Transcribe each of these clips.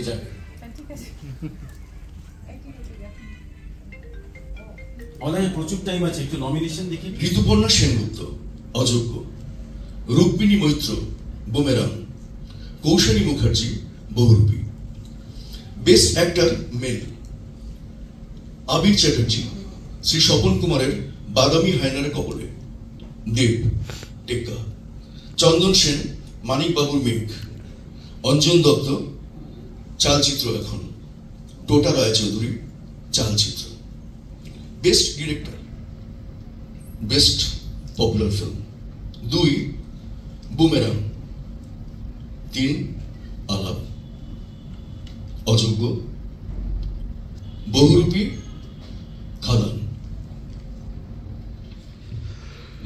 যাক। আমাদের প্রচুর টাইম আছে, একটু নমিনেশন দেখি। ঋতুপর্ণা সেনগুপ্ত অযোগ্য, রুক্মিণী মৈত্র বুমেরাং, কৌশানী মুখার্জি বহুরূপী। বেস্ট অ্যাক্টর মেল আবির চ্যাটার্জি শ্রী স্বপন কুমারের বাদামি হায়নার কবলে, দেব টেক্কা, চন্দন সেন মানিক বাবুর মেঘ, Anjan Dutta Chalchitra Ekhon, Tota Roychowdhury Chalchitra. Best director, best popular film 2 Boomerang, 3 Alaap, অযোগ্য বহুরূপী খাদান।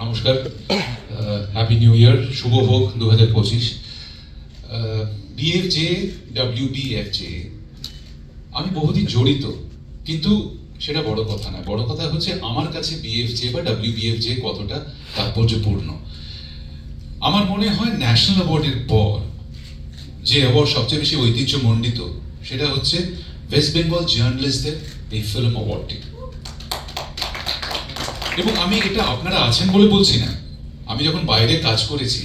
নমস্কার, হ্যাপি নিউ ইয়ার, শুভ হোক 2025। বিএফজে WBFJ আমি বহুদিন জড়িত, কিন্তু সেটা বড় কথা না। বড় কথা হচ্ছে আমার কাছে বিএফজে বা WBFJ কতটা তাৎপর্যপূর্ণ। আমার মনে হয় ন্যাশনাল অ্যাওয়ার্ডের পর যে অ্যাওয়ার্ড সবচেয়ে বেশি ঐতিহ্যমণ্ডিত সেটা হচ্ছে ওয়েস্ট বেঙ্গল জার্নালিস্টদের এই ফিল্ম অ্যাওয়ার্ডটি। এবং আমি এটা আপনারা আছেন বলে বলছি না, আমি যখন বাইরে কাজ করেছি,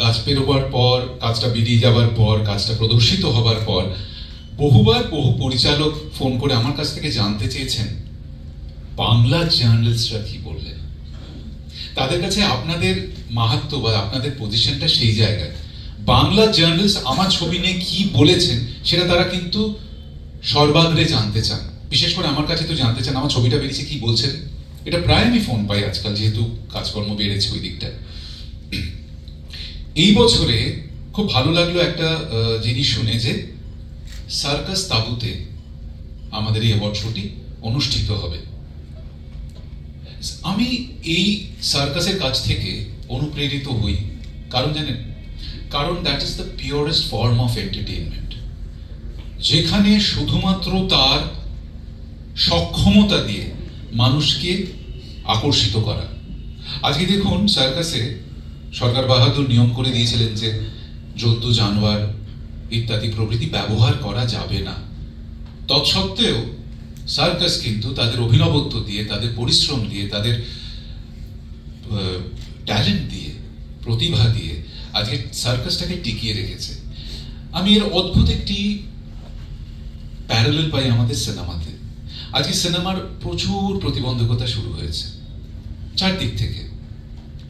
কাজ পেরোবার পর, কাজটা বেরিয়ে যাবার পর, কাজটা প্রদর্শিত হবার পর বহুবার বহু পরিচালক ফোন করে আমার কাছ থেকে জানতে চেয়েছেন বাংলা জার্নালিস্টরা কি বললেন। তাদের কাছে আপনাদের মাহাত্ম্য বা আপনাদের পজিশনটা সেই জায়গায়। বাংলা জার্নালিস্ট আমার ছবি নিয়ে কি বলেছেন সেটা তারা কিন্তু সর্বাগ্রে জানতে চান। বিশেষ করে আমার কাছে তো জানতে চান আমার ছবিটা বেরিয়েছে কি বলছেন। এটা প্রায় আমি ফোন পাই আজকাল, যেহেতু কাজকর্ম বেড়েছে ওই দিকটা। এই বছরে খুব ভালো লাগলো একটা জিনিস শুনে যে সার্কাস তাবুতে আমাদের এই অ্যাওয়ার্ড শোটি অনুষ্ঠিত হবে। আমি এই সার্কাসের কাছ থেকে অনুপ্রেরিত হই, কারণ জানেন, কারণ that is the purest form of entertainment, যেখানে শুধুমাত্র তার সক্ষমতা দিয়ে মানুষকে আকর্ষিত করা। আজকে দেখুন সার্কাসে সরকার বাহাদুর নিয়ম করে দিয়েছিলেন যে জন্তু জানোয়ার ইত্যাদি প্রভৃতি ব্যবহার করা যাবে না। তৎসত্ত্বেও সার্কাস কিন্তু তাদের অভিনবত্ব দিয়ে, তাদের পরিশ্রম দিয়ে, তাদের ট্যালেন্ট দিয়ে, প্রতিভা দিয়ে আজকে সার্কাসটাকে টিকিয়ে রেখেছে। আমি এর অদ্ভুত একটি প্যারালেল পাই আমাদের সিনেমাতে। আজকে সিনেমার প্রচুর প্রতিবন্ধকতা শুরু হয়েছে চারদিক থেকে।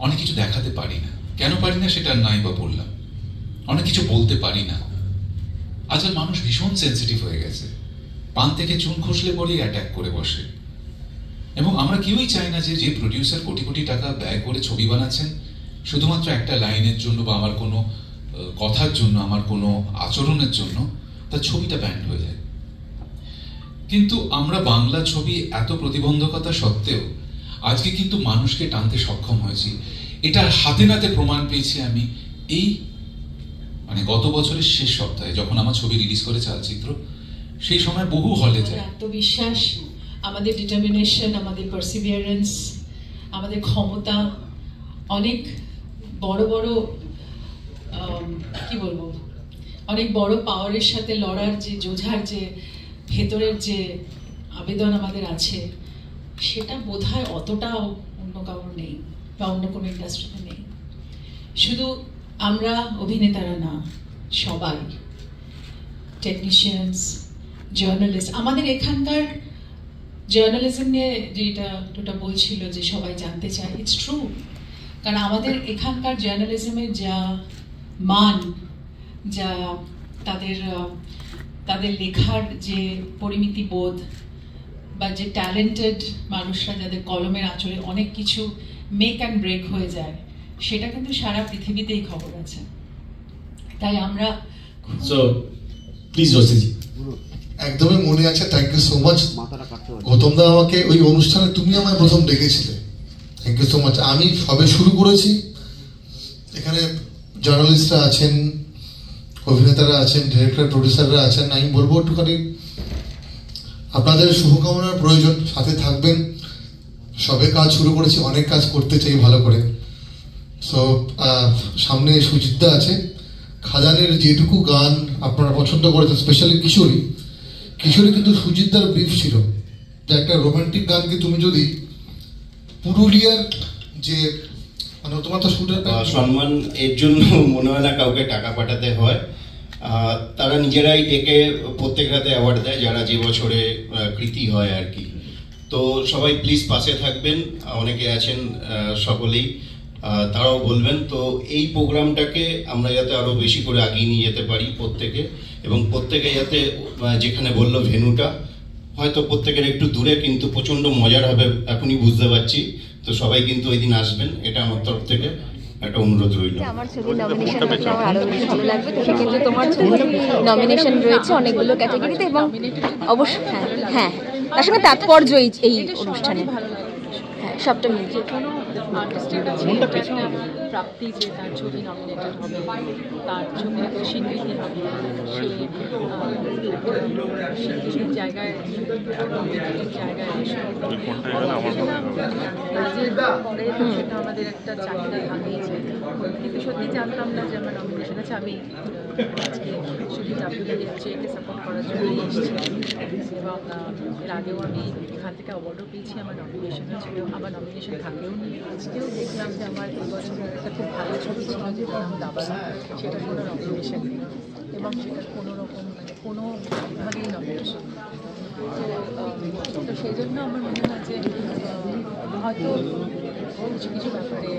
অনেক কিছু দেখাতে পারি না, কেন পারি না সেটা নাই বা বললাম। অনেক কিছু বলতে পারি না। আজকাল মানুষ ভীষণ সেন্সিটিভ হয়ে গেছে, পান থেকে চুন খসলে পরেই অ্যাটাক করে বসে। এবং আমরা কেউই চাই না যে প্রডিউসার কোটি কোটি টাকা ব্যয় করে ছবি বানাচ্ছেন শুধুমাত্র একটা লাইনের জন্য বা আমার কোনো কথার জন্য, আমার কোনো আচরণের জন্য তার ছবিটা ব্যান্ড হয়ে যায়। কিন্তু আমরা বাংলা ছবি এত প্রতিবন্ধকতা সত্ত্বেও আজকে কিন্তু মানুষকে টানতে সক্ষম হয়েছি। এটা হাতে নাতে প্রমাণ পেয়েছি আমি এই গত বছরের শেষ সপ্তাহে যখন আমার ছবি রিলিজ করে চালচিত্র। সেই সময় বহু হলে যায়। আত্মবিশ্বাস, আমাদের ডিটারমিনেশন, আমাদের পারসিভিয়ারেন্স, আমাদের ক্ষমতা, অনেক বড় বড় কি বলবো, অনেক বড় পাওয়ারের সাথে লড়ার যে যোঝার যে ভেতরের যে আবেদন আমাদের আছে, সেটা বোধহয় অতটাও অন্য কারোর নেই বা অন্য কোনো ইন্ডাস্ট্রিতে নেই। শুধু আমরা অভিনেতারা না, সবাই, টেকনিশিয়ানস, জার্নালিস্ট। আমাদের এখানকার জার্নালিজম নিয়ে যেটা ওটা বলছিল যে সবাই জানতে চায়, ইটস ট্রু। কারণ আমাদের এখানকার জার্নালিজমের যা মান, যা তাদের লেখার যে পরিমিতি বোধ বা যে ট্যালেন্টেড মানুষরা যাদের কলমের আঁচড়ে অনেক কিছু মেক অ্যান্ড ব্রেক হয়ে যায়, সেটা কিন্তু সারা পৃথিবীতেই খবর আছে। তাই আমরা একদমই মনে আছে। Thank you so much Gautam da, আমাকে ওই অনুষ্ঠানে তুমি আমায় প্রথম ডেকেছিলে। Thank you so much. আমি সবে শুরু করেছি, এখানে জার্নালিস্টরা আছেন, অভিনেতারা আছেন, ডিরেক্টর প্রডিউসাররা আছেন। আমি বলবো একটুখানি আপনাদের শুভকামনার প্রয়োজন, সাথে থাকবেন। সবে কাজ শুরু করেছি, অনেক কাজ করতে চাই ভালো করে। সো সামনে সুজিতদা আছে, খাদানের যেটুকু গান আপনারা পছন্দ করেছেন, স্পেশালি কিশোরী কিন্তু সুজিতদার ব্রিফ ছিল যে একটা রোমান্টিক গানকে তুমি যদি পুরুলিয়ার যে মানে তোমার তো শুটার সম্মান এর জন্য মনে হয় না কাউকে টাকা পাঠাতে হয়, তারা নিজেরাই ডেকে প্রত্যেক রাতে অ্যাওয়ার্ড দেয় যারা যে বছরে কৃতি হয় আর কি। তো সবাই প্লিজ পাশে থাকবেন, অনেকে আছেন সকলেই তারাও বলবেন। তো এই প্রোগ্রামটাকে আমরা যাতে আরো বেশি করে এগিয়ে নিয়ে যেতে পারি প্রত্যেকে, এবং প্রত্যেকে যাতে যেখানে বললো ভেন্যুটা হয়তো প্রত্যেকের একটু দূরে কিন্তু প্রচন্ড মজার হবে এখনই বুঝতে পারছি। তো সবাই কিন্তু ওই দিন আসবেন, এটা আমার তরফ থেকে একটা অনুরোধ রইল। আমার ছবি নমিনেশন হলে আমার আরো বেশি ভালো লাগবে। তো সেক্ষেত্রে তোমার ছবি নমিনেশন রয়েছে অনেকগুলো ক্যাটাগরিতে, এবং অবশ্যই হ্যাঁ তার সঙ্গে তাৎপর্য এই অনুষ্ঠানে হ্যাঁ সবটা মিলিয়ে কোনো আর্টিস্টের কাছে একটা প্রাপ্তি যে তার ছবি নমিনেটেড হবে, তার ছবি একটা স্বীকৃতি হবে, সে স্বীকৃতির জায়গায় পরে সেটা আমাদের একটা চাহিদা থাকেই যে, কিন্তু সত্যি জানতাম না যে আমার নমিনেশন আছে। আমি আজকে শুধু WWJকে সাপোর্ট করার জন্যই এসেছি, এবং এর আগেও আমি এখান থেকে অ্যাওয়ার্ডও পেয়েছি, আমার নমিনেশন ছিল, আমার নমিনেশন থাকেও নি। আজকেও দেখলাম যে আমার এই বছরের একটা খুব ভালো ছবি ছিল যেটা নাম দাবালা, সেটা কোনো নমিনেশন নেই, এবং সেটা কোনো রকম মানে কোনো বিভাগেই নমিনেশন। তো সেই জন্য আমার মনে হয় যে হয়তো কিছু কিছু ব্যাপারে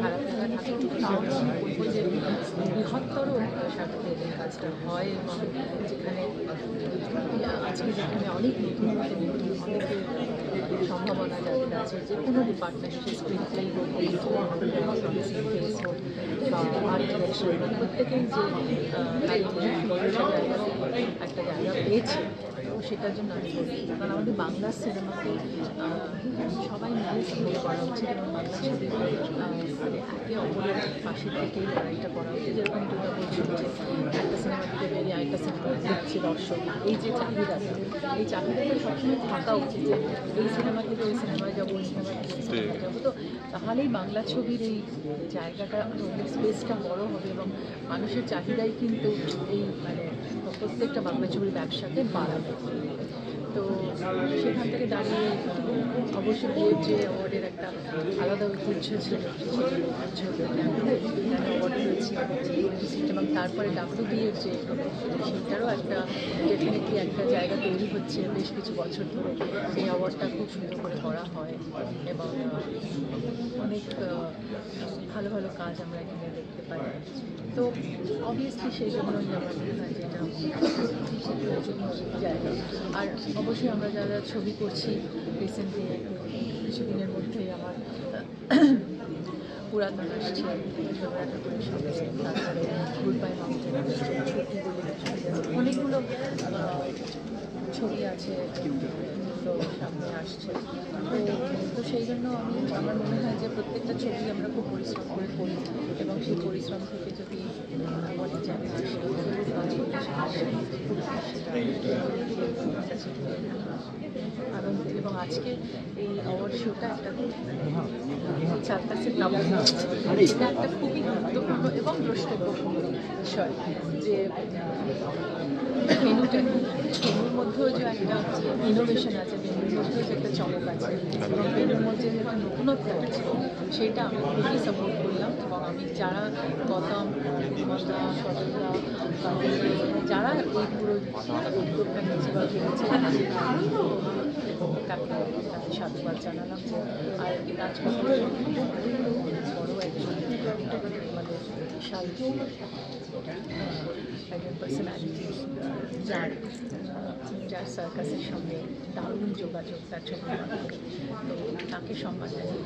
খারাপ লাগা থাকে, কিন্তু তাও আমি বলবো যে বৃহত্তর স্বার্থে এই কাজটা হয়, এবং যেখানে আজকে যেখানে অনেক নতুন অনেক সম্ভাবনা যাদের আছে, যে কোনো ডিপার্টমেন্টে সে স্ক্রিন প্লে হোক, ফেস হোক বা আর্ট ডিরেকশন, প্রত্যেকেই যে একটা জায়গা পেয়েছে, সেটার জন্য আমি বলি। কারণ আমাদের বাংলা সিনেমাকে সবাই মিলে সাপোর্ট করা উচিত, এবং বাংলা ছবি মানে একে অপরের পাশে থেকেই লড়াইটা করা উচিত। যেরকম দুটো বলছিল যে একটা সিনেমা থেকে বেরিয়ে আরেকটা সিনেমা দেখছে দর্শক, এই যে চাহিদাটা, এই চাহিদাটা সবসময় থাকা উচিত যে এই সিনেমা থেকে ওই সিনেমায় যাবো, ওই সিনেমা থেকে ওই সিনেমায় যাবো। তো তাহলেই বাংলা ছবির এই জায়গাটা স্পেসটা বড় হবে, এবং মানুষের চাহিদাই কিন্তু এই মানে প্রত্যেকটা বাংলা ছবির ব্যবসাকে বাড়াবে। তো সেখান থেকে দাঁড়িয়ে অবশ্যই বিয়ের যে অ্যাওয়ার্ডের একটা আলাদা ঐতিহ্য ছিল, অ্যাওয়ার্ড হয়েছে, এবং তারপরে WBEর যে সেটারও একটা ডেফিনেটলি একটা জায়গা তৈরি হচ্ছে বেশ কিছু বছর ধরে। এই অ্যাওয়ার্ডটা খুব সুন্দর করে করা হয়, এবং অনেক ভালো ভালো কাজ আমরা এখানে দেখতে পাই। তো অবভিয়াসলি সেই জন্যই আমার মনে হয় যে এটা জায়গা। আর অবশ্যই আমরা যারা ছবি করছি রিসেন্টলি কিছুদিনের মধ্যেই আমার পুরাতন আসছে, তারপরে গুড বাই মাউন্টেন আসছে, অনেকগুলো ছবি আছে তো সামনে আসছে। তো সেই জন্য আমার মনে হয় যে প্রত্যেকটা ছবি আমরা খুব পরিশ্রম করে করি, এবং সেই পরিশ্রম থেকে যদি অনেক জায়গায় আসে আনন্দ। এবং আজকে এই অ্যাওয়ার্ড শোটা একটা চারপাশে এটা একটা খুবই গুরুত্বপূর্ণ এবং দ্রষ্টব্যপূর্ণ বিষয় যে ভেন্যুটা, ভেন্যুর মধ্যেও যে একটা ইনোভেশন আছে, ভেন্যুর মধ্যেও যে একটা চমক আছে, এবং ভেন্যুর মধ্যে যে একটা নতুনত্ব আছে, সেইটা আমি খুবই সাপোর্ট করলাম। এবং আমি যারা গৌতম, মমতা, সজলদা, যারা এই পুরো উদ্যোগটা নিয়েছে বা ভেবেছে, তাকে সাধুবাদ জানালাম। যে আর রাজকাপুর বড় একজন মানে বিশাল একজন পার্সোনালিটি, যার সার্কাসের সঙ্গে দারুণ যোগাযোগ, তার ছবি তো তাকে সম্মান জানিয়ে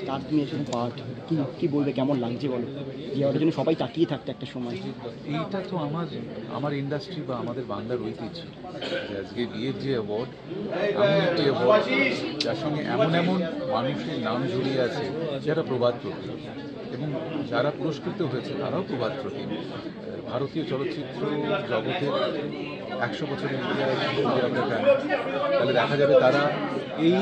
তার তুমি এসে পার্ট কি বলবে, কেমন লাগছে বলো, যে ওটার জন্য সবাই তাকিয়ে থাকতো একটা সময়। এইটা তো আমার ইন্ডাস্ট্রি বা আমাদের বাংলার ঐতিহ্য যে আজকে বিয়ের যে অ্যাওয়ার্ড, এমন একটি অ্যাওয়ার্ড যার সঙ্গে এমন মানুষের নাম জড়িয়ে আছে যারা প্রবাদ প্রকৃতি। এবং যারা পুরস্কৃত হয়েছে তারাও প্রবাদ প্রতিম। ভারতীয় চলচ্চিত্র জগতের 100 বছরের ইতিহাস যদি আমরা জানি, তাহলে দেখা যাবে তারা এই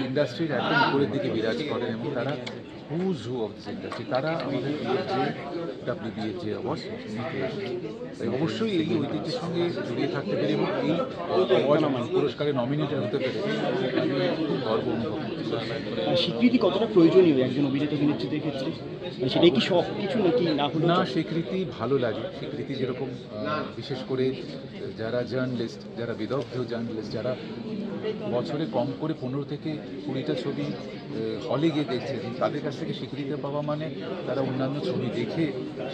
ইন্ডাস্ট্রির একদম উপরের দিকে বিরাজ করেন এবং তারা who's who of this industry. তারা আমাদের WBA অ্যাওয়ার্ড নিতে তাই অবশ্যই এই ঐতিহ্যের সঙ্গে জড়িয়ে থাকতে পেরে এবং এই পুরস্কারে নমিনেটেড হতে পেরে আমি খুব গর্ব অনুভব করছি। স্বীকৃতি কতটা প্রয়োজনীয় একজন অভিনেতা অভিনেত্রীদের ক্ষেত্রে? সেটাই কি সব কিছু নাকি না হলে? না, স্বীকৃতি ভালো লাগে। স্বীকৃতি যেরকম বিশেষ করে যারা জার্নালিস্ট, যারা বিদগ্ধ জার্নালিস্ট, যারা বছরে কম করে 15 থেকে 20টা ছবি হলে গিয়ে দেখছেন, তাদের কাছ থেকে স্বীকৃতি পাওয়া মানে তারা অন্যান্য ছবি দেখে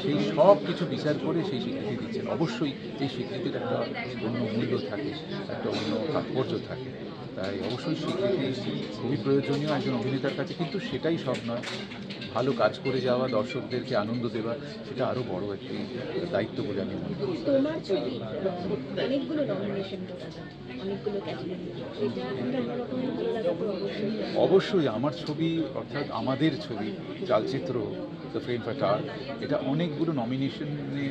সেই সব কিছু বিচার করে সেই স্বীকৃতি দিচ্ছেন। অবশ্যই এই স্বীকৃতির একটা অন্য মূল্য থাকে, একটা অন্য তাৎপর্য থাকে। তাই অবশ্যই স্বীকৃতি খুবই প্রয়োজনীয় একজন অভিনেতার কাছে, কিন্তু সেটাই সব নয়। ভালো কাজ করে যাওয়া, দর্শকদেরকে আনন্দ দেওয়া, সেটা আরও বড় একটি দায়িত্ব বলে আমি মনে করি। তোমার ছবি অনেকগুলো নমিনেশন, অনেকগুলো ক্যাটাগরি, এটা একটা অন্যরকম ভালো লাগা তো অবশ্যই। আমার ছবি অর্থাৎ আমাদের ছবি চালচিত্র দ্য ফ্রেম ফাটার, এটা অনেকগুলো নমিনেশনে,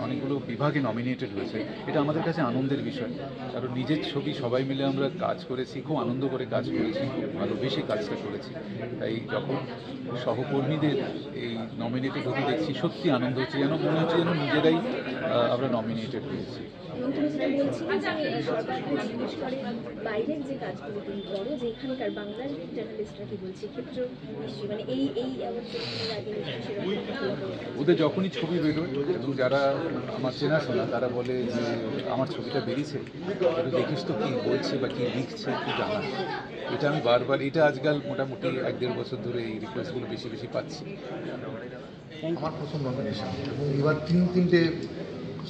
অনেকগুলো বিভাগে নমিনেটেড হয়েছে। এটা আমাদের কাছে আনন্দের বিষয়, কারণ নিজের ছবি সবাই মিলে আমরা কাজ করেছি, খুব আনন্দ করে কাজ করেছি, খুব ভালোবেসে কাজটা করেছি। তাই যখন সহকর্মীদের এই নমিনেটেড হতে দেখছি, সত্যি আনন্দ হচ্ছে, যেন মনে হচ্ছে যেন নিজেরাই আমরা নমিনেটেড হয়েছি। বাইরের যে কাজগুলো তুমি করো, যে এখানকার বাংলার জার্নালিস্টরা কি বলছে ক্ষেত্রে নিশ্চয়ই মানে এই ওদের যখনই ছবি বেরোয় এবং যারা আমার চেনাশোনা তারা বলে যে আমার ছবিটা বেরিয়েছে, একটু দেখিস তো কী বলছে বা কী লিখছে একটু জানা। এটা আমি বারবার, এটা আজকাল মোটামুটি 1-1.5 বছর ধরে এই রিকোয়েস্টগুলো বেশি বেশি পাচ্ছি। আমার প্রথম নমিনেশন এবং এবার তিনটে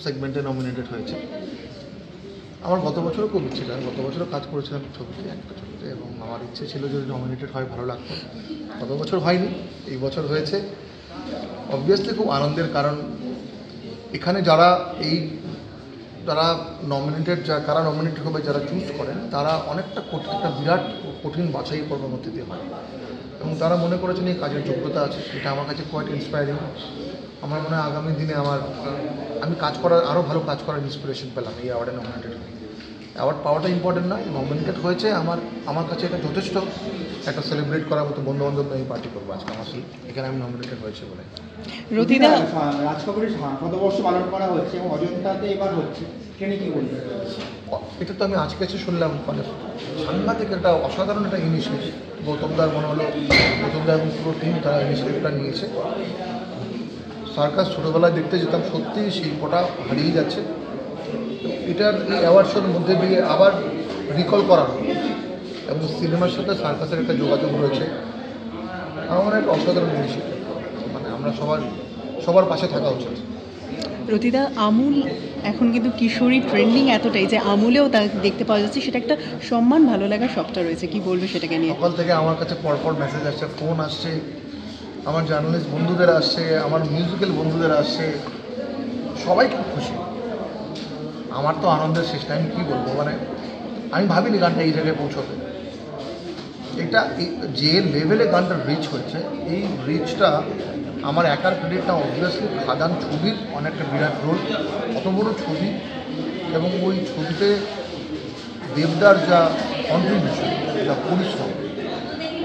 সেগমেন্টে নমিনেটেড হয়েছে। আমার গত বছরও খুব ইচ্ছে ছিল, আমি গত বছরও কাজ করেছিলাম ছবিতে, একটা ছবিতে, এবং আমার ইচ্ছে ছিল যদি নমিনেটেড হয় ভালো লাগতো। গত বছর হয়নি, এই বছর হয়েছে। অবভিয়াসলি খুব আনন্দের, কারণ এখানে যারা কারা নমিনেটেড হবে, যারা চুজ করেন, তারা অনেকটা একটা বিরাট কঠিন বাছাই পর্বের মধ্যে দিয়ে হয় এবং তারা মনে করেছেন এই কাজের যোগ্যতা আছে। এটা আমার কাছে কোয়াইট ইন্সপায়ারিং। আমার মনে হয় আগামী দিনে আমি আরও ভালো কাজ করার ইন্সপিরেশন পেলাম এই অ্যাওয়ার্ডে নমিনেটেড। অ্যাওয়ার্ড পাওয়াটা ইম্পর্টেন্ট নয়, নমিনেটেড হয়েছে আমার কাছে এটা যথেষ্ট একটা সেলিব্রেট করার মতো। বন্ধুবান্ধব আমি পার্টি করবো আজকে আমার এখানে আমি নমিনেটেড হয়েছে বলে। রতিদা, রাজ কপুরের শতবর্ষ পালন করা হচ্ছে এবং অজন্তাতে এবার হচ্ছে, এখানে কি বলবেন? এটা তো আমি আজকে শুনলাম, মানে সাংঘাতিক একটা অসাধারণ একটা ইনিশিয়েটিভ। গৌতমদার মনে হলো, গৌতমদার এবং পুরো টিম তারা ইনিশিয়েটিভটা নিয়েছে। সার্কাস ছোটোবেলায় দেখতে যেতাম, সত্যি শিল্পটা হারিয়ে যাচ্ছে। এটার এই অ্যাওয়ার্ড শোর মধ্যে দিয়ে আবার রিকল করানো এবং সিনেমার সাথে সার্কাসের একটা যোগাযোগ রয়েছে, আমার একটা অসাধারণ ইনিশিয়েটিভ। মানে আমরা সবার পাশে থাকা উচিত। রতিদা, আমুল এখন কিন্তু কিশোরী ট্রেন্ডিং এতটাই যে আমুলেও তা দেখতে পাওয়া যাচ্ছে, সেটা একটা সম্মান, ভালো লাগা সবটা রয়েছে। কি বলবে সেটাকে নিয়ে? সকাল থেকে আমার কাছে পরপর মেসেজ আসছে, ফোন আসছে, আমার জার্নালিস্ট বন্ধুদের আসছে, আমার মিউজিক্যাল বন্ধুদের আসছে, সবাই খুব খুশি। আমার তো আনন্দের শেষ টাইম, কী বলবো, মানে আমি ভাবিনি গানটা এই জায়গায় পৌঁছবে। এটা যে লেভেলে গানটা রিচ হয়েছে, এই রিচটা আমার একার ক্রেডিট না, অবভিয়াসলি খাদান ছবির অনেকটা বিরাট রোল। অত বড় ছবি এবং ওই ছবিতে দেবদার যা কন্ট্রিবিউশন, যা পরিশ্রম,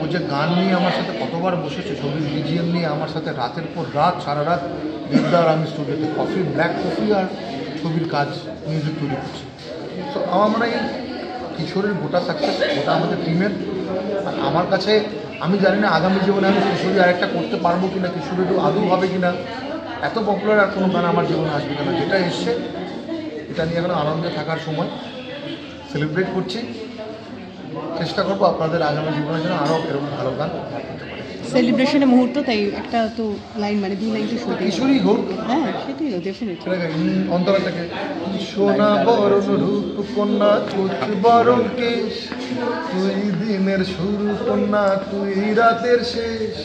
ও যে গান নিয়ে আমার সাথে কতবার বসেছে, ছবির বিজিএম নিয়ে আমার সাথে রাতের পর রাত, সারা রাত দেবদার আমি স্টুডিওতে ব্ল্যাক কফি আর ছবির কাজ, মিউজিক তৈরি করছি। তো আমার মনে হয় কিশোরের গোটা সাকসেস ওটা আমাদের টিমের। আমার কাছে, আমি জানি না আগামী জীবনে আমি কিশোরী আরেকটা করতে পারবো কিনা, কিশোরীর আদৌ হবে কিনা, এত পপুলার আর কোনো গান আমার জীবনে আসবে কিনা। যেটা এসছে এটা নিয়ে এখন আনন্দে থাকার সময়, সেলিব্রেট করছি। চেষ্টা করবো আপনাদের আগামী জীবনের জন্য আরও এরকম ভালো গান সেলিব্রেশনের মুহূর্ত, তাই একটা তো লাইন, মানে 2 লাইন তো শুনতে কিশোরী হোক। হ্যাঁ, সেটাই তো ডেফিনেটলি। অন্তরা থেকে সোনা বরণ রূপ কন্যা, তুই বরণ কেশ, তুই দিনের শুরু কন্যা, তুই রাতের শেষ,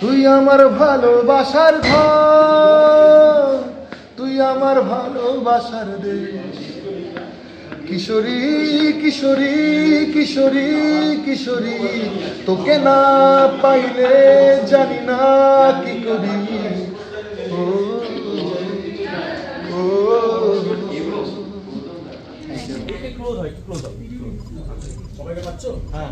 তুই আমার ভালোবাসার ঘর, তুই আমার ভালোবাসার দেশ, কিশোরী কিশোরী কিশোরী কিশোরী তোকে না পাইলে জানি না কি করি ও ও সবাইকে পাচ্ছ? হ্যাঁ।